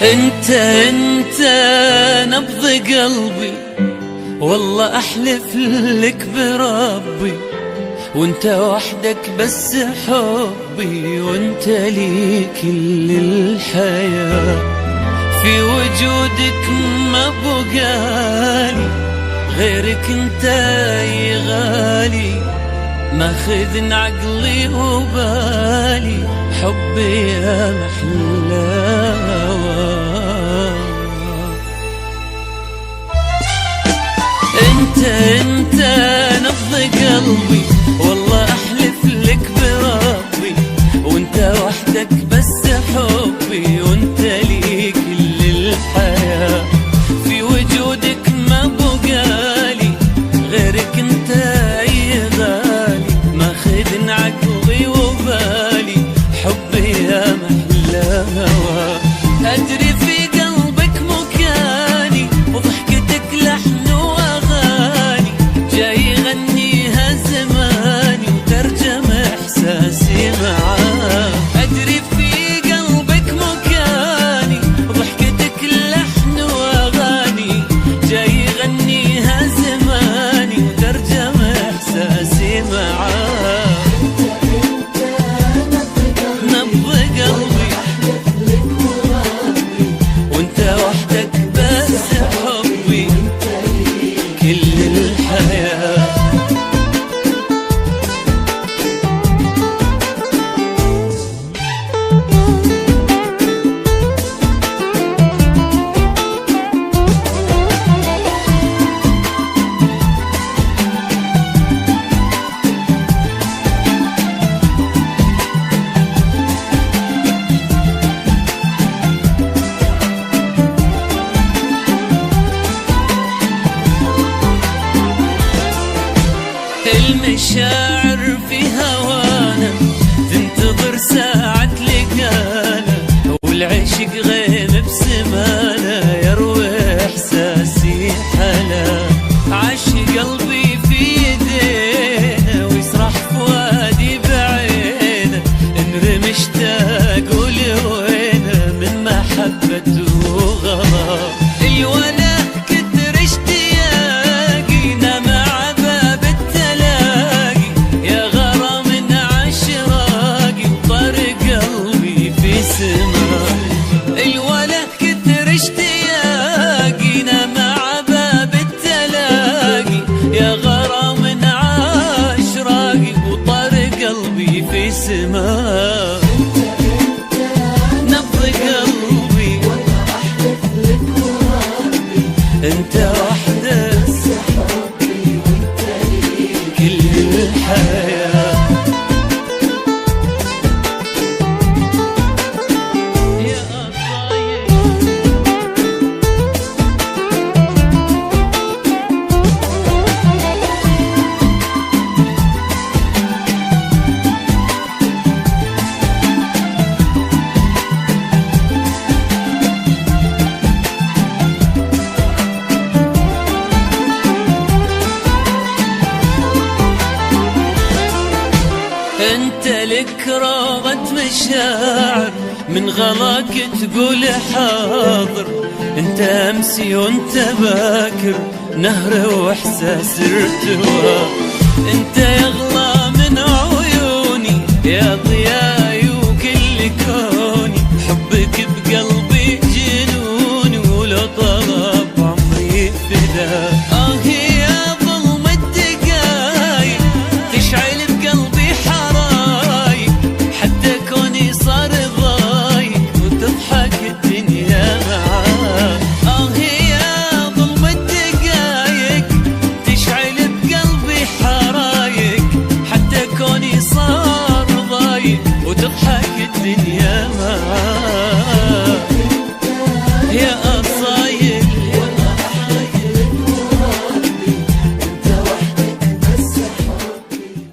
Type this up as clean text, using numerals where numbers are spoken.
انت نبض قلبي، والله احلف لك بربي، وانت وحدك بس حبي، وانت لي كل الحياة. في وجودك ما بقالي غيرك انت يا غالي، ماخذ عقلي وبالي، حبي يا محلاوى. انت نبض قلبي، والله احلف لك بربي، وانت وحدك بس حبي، وانت لي كل الحياة. في وجودك ما بقالي غيرك انت يا غالي، ماخذ عقلي وبالي، حبي يا محلاوى. ادري في قلبك مكاني، وضحكتك لحن واغاني، جاي يغنيها زماني، وترجم احساسي معاه. ادري في قلبك مكاني، وضحكتك لحن واغاني، جاي يغنيها زماني، وترجم احساسي معاه. نبض قلبي، وانت وحدك بس حبي، كل الحياة. المشاعر في هوانا تنتظر ساعة لقانا، والعشق غيم بسمانا، يروي احساسي حلا. عاش قلبي في يدينا، ويسرح فؤادي بعينا، انرمي اشتاق ولوينا من محبته وغلا. الولا كثر اشتياقنا مع باب التلاقي، يا غرام عشراقي، وطرق قلبي في سماء. الولا كثر اشتياقنا مع باب التلاقي، يا غرام عشراقي، وطرق قلبي في سماء. نبض قلبي، انت وحدك كل الحياة. يا طاير انت لك راغة مشاعر، من غلاك تقول حاضر. انت امسي وانت باكر، نهر واحساس ارتوى.